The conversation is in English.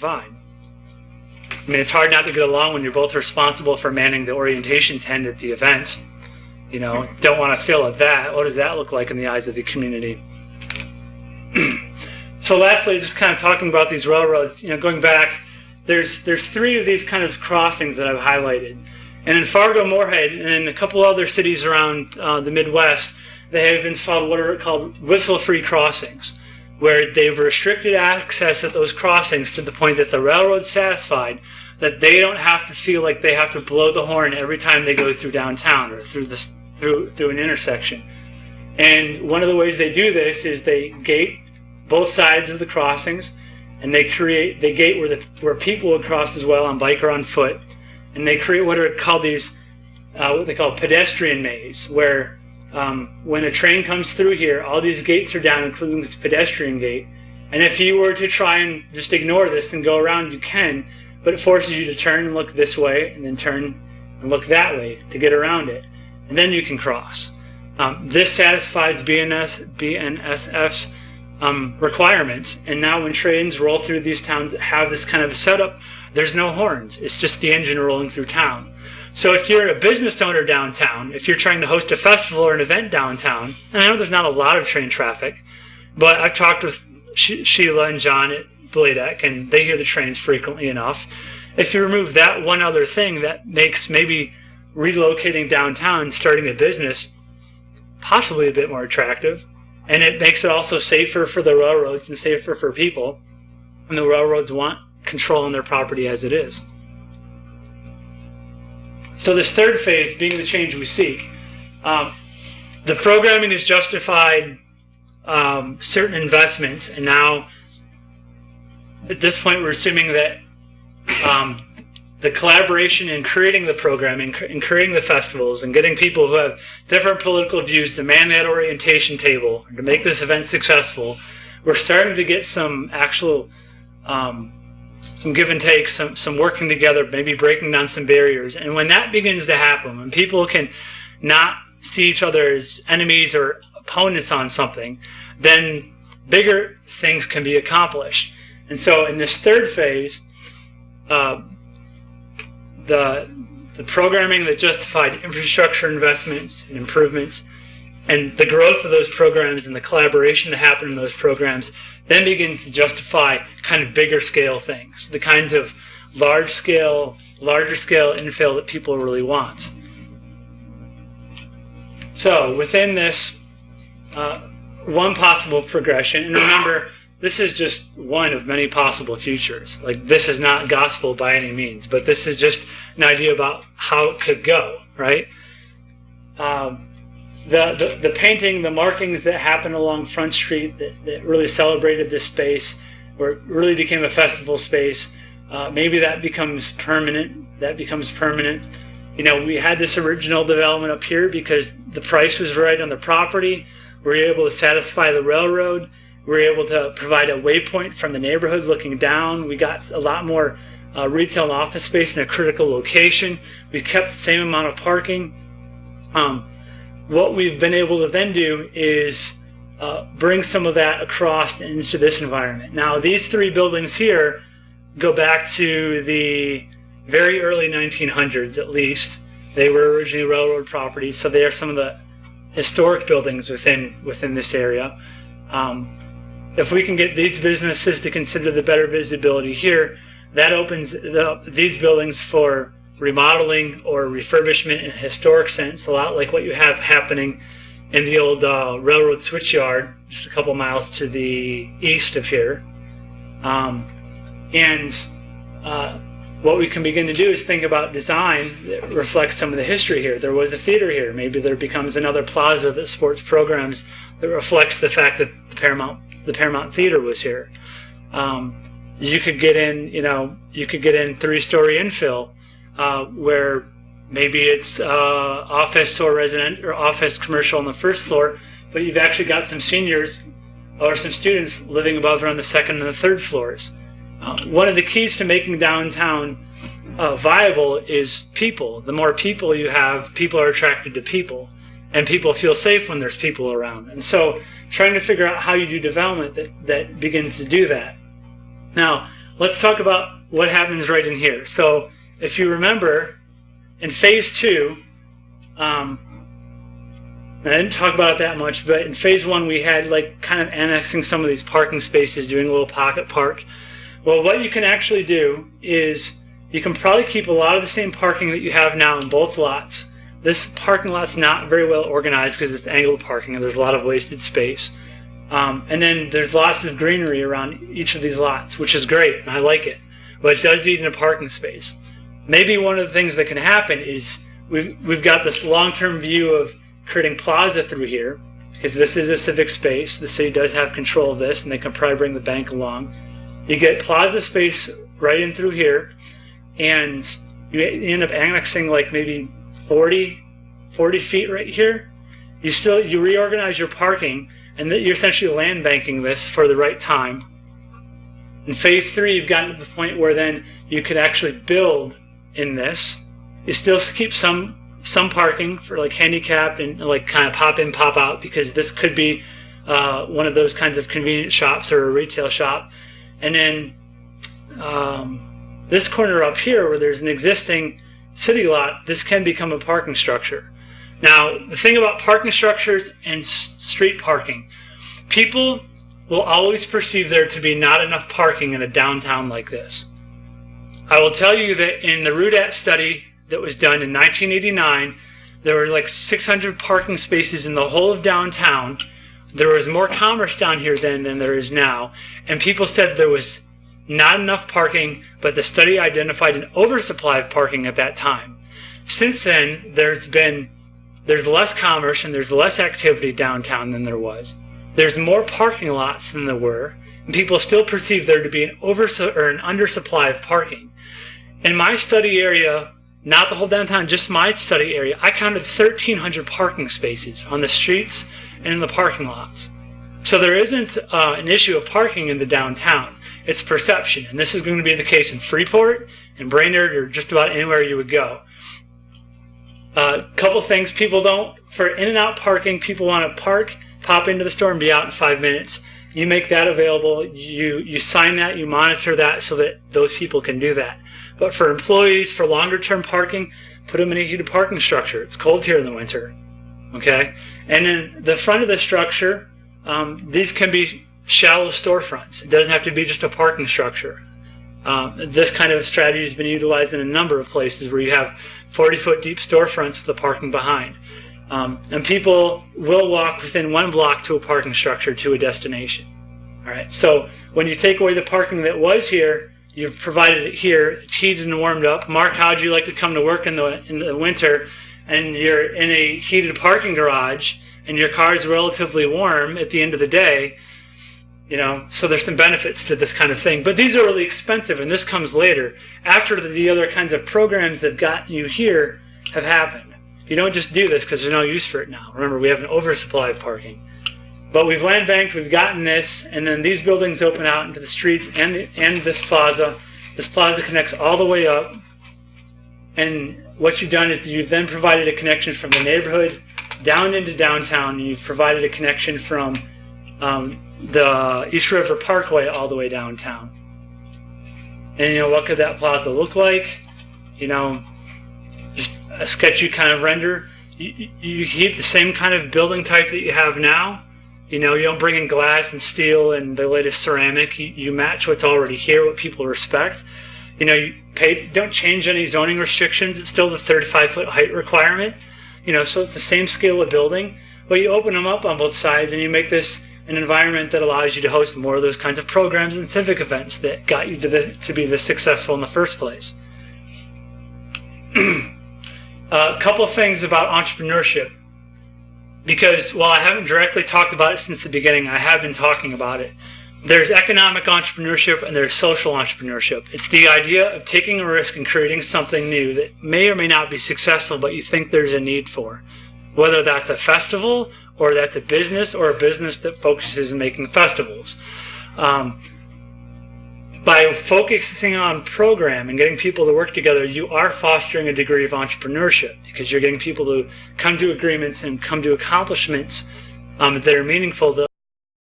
provide. I mean, it's hard not to get along when you're both responsible for manning the orientation tent at the event. You know, don't want to fail at that. What does that look like in the eyes of the community? So lastly, just kind of talking about these railroads, you know, going back, there's three of these kind of crossings that I've highlighted. And in Fargo-Moorhead and in a couple other cities around the Midwest, they have installed what are called whistle-free crossings, where they've restricted access at those crossings to the point that the railroad's satisfied that they don't have to feel like they have to blow the horn every time they go through downtown or through an intersection. And one of the ways they do this is they gate both sides of the crossings, and they gate where people would cross as well on bike or on foot, and they create what are called these what they call pedestrian maze, where when a train comes through here, all these gates are down, including this pedestrian gate. And if you were to try and just ignore this and go around, you can, but it forces you to turn and look this way, and then turn and look that way to get around it, and then you can cross. This satisfies BNSF's requirements, and now when trains roll through these towns that have this kind of a setup, there's no horns. It's just the engine rolling through town. So if you're a business owner downtown, if you're trying to host a festival or an event downtown, and I know there's not a lot of train traffic, but I've talked with Sheila and John at Brainerd, and they hear the trains frequently enough. If you remove that one other thing, that makes maybe relocating downtown, starting a business, possibly a bit more attractive. And it makes it also safer for the railroads and safer for people. And the railroads want control on their property as it is. So this third phase, being the change we seek, the programming has justified certain investments, and now at this point we're assuming that the collaboration in creating the programming and creating the festivals and getting people who have different political views to man that orientation table and to make this event successful, we're starting to get some actual some give and take, some working together, maybe breaking down some barriers. And when that begins to happen, when people can not see each other as enemies or opponents on something, then bigger things can be accomplished. And so in this third phase, the programming that justified infrastructure investments and improvements and the growth of those programs and the collaboration that happened in those programs then begins to justify kind of bigger scale things, the kinds of larger scale infill that people really want. So within this, one possible progression, and remember, this is just one of many possible futures. Like, this is not gospel by any means, but this is just an idea about how it could go, right? The painting, the markings that happened along Front Street that really celebrated this space, or it really became a festival space, maybe that becomes permanent. You know, we had this original development up here because the price was right on the property. We were able to satisfy the railroad. We were able to provide a waypoint from the neighborhood looking down. We got a lot more retail and office space in a critical location. We kept the same amount of parking. What we've been able to then do is bring some of that across into this environment. Now, these three buildings here go back to the very early 1900s, at least. They were originally railroad properties, so they are some of the historic buildings within this area. If we can get these businesses to consider the better visibility here, that opens these buildings for remodeling or refurbishment in a historic sense, a lot like what you have happening in the old railroad switchyard, just a couple miles to the east of here. What we can begin to do is think about design that reflects some of the history here. There was a theater here. Maybe there becomes another plaza that sports programs that reflects the fact that the Paramount Theater was here. You could get in three-story infill where maybe it's office or resident or office commercial on the first floor, but you've actually got some seniors or some students living above or on the second and the third floors. One of the keys to making downtown viable is people. The more people you have, people are attracted to people, and people feel safe when there's people around. And so trying to figure out how you do development that begins to do that. Now, let's talk about what happens right in here. So if you remember, in phase 2, I didn't talk about it that much, but in phase 1 we had like kind of annexing some of these parking spaces, doing a little pocket park. Well, what you can actually do is you can probably keep a lot of the same parking that you have now in both lots. This parking lot's not very well organized because it's angled parking and there's a lot of wasted space. And then there's lots of greenery around each of these lots, which is great, and I like it. But it does need a parking space. Maybe one of the things that can happen is we've got this long-term view of creating plaza through here, because this is a civic space. The city does have control of this, and they can probably bring the bank along. You get plaza space right in through here, and you end up annexing like maybe 40 feet right here. You reorganize your parking, and you're essentially land banking this for the right time. In phase 3, you've gotten to the point where then you could actually build in this. You still keep some parking for like handicapped and like kind of pop in, pop out, because this could be one of those kinds of convenience shops or a retail shop. And then this corner up here where there's an existing city lot, this can become a parking structure. Now, the thing about parking structures and street parking, people will always perceive there to be not enough parking in a downtown like this. I will tell you that in the Rudat study that was done in 1989, there were like 600 parking spaces in the whole of downtown. There was more commerce down here then than there is now, and people said there was not enough parking, but the study identified an oversupply of parking at that time. Since then, there's less commerce and there's less activity downtown than there was. There's more parking lots than there were, and people still perceive there to be an undersupply of parking. In my study area, not the whole downtown, just my study area, I counted 1,300 parking spaces on the streets and in the parking lots. So there isn't an issue of parking in the downtown. It's perception, and this is going to be the case in Freeport and Brainerd or just about anywhere you would go. Couple things, for in and out parking, people want to park, pop into the store, and be out in 5 minutes. You make that available, you sign that, you monitor that so that those people can do that. But for employees, for longer term parking, put them in a heated parking structure. It's cold here in the winter, okay? And then the front of the structure, these can be shallow storefronts. It doesn't have to be just a parking structure. This kind of strategy has been utilized in a number of places where you have 40-foot deep storefronts with the parking behind. And people will walk within 1 block to a parking structure to a destination. All right. So when you take away the parking that was here, you've provided it here. It's heated and warmed up. Mark, how'd you like to come to work in the winter, and you're in a heated parking garage, and your car is relatively warm at the end of the day? You know, so there's some benefits to this kind of thing. But these are really expensive, and this comes later, after the other kinds of programs that got you here have happened. You don't just do this because there's no use for it now. Remember, we have an oversupply of parking. But we've land banked, we've gotten this, and then these buildings open out into the streets and this plaza. This plaza connects all the way up. And what you've done is you've then provided a connection from the neighborhood down into downtown. You've provided a connection from the East River Parkway all the way downtown. And you know, what could that plaza look like? You know, just a sketchy kind of render. You keep the same kind of building type that you have now. You know, you don't bring in glass and steel and the latest ceramic. You match what's already here, what people respect. You know, don't change any zoning restrictions. It's still the 35-foot height requirement. You know, so it's the same scale of building, but you open them up on both sides and you make this an environment that allows you to host more of those kinds of programs and civic events that got you to be this successful in the first place. A couple of things about entrepreneurship, because while I haven't directly talked about it since the beginning, I have been talking about it. There's economic entrepreneurship and there's social entrepreneurship. It's the idea of taking a risk and creating something new that may or may not be successful, but you think there's a need for. Whether that's a festival, or that's a business that focuses on making festivals. By focusing on program and getting people to work together, you are fostering a degree of entrepreneurship, because you're getting people to come to agreements and come to accomplishments that are meaningful.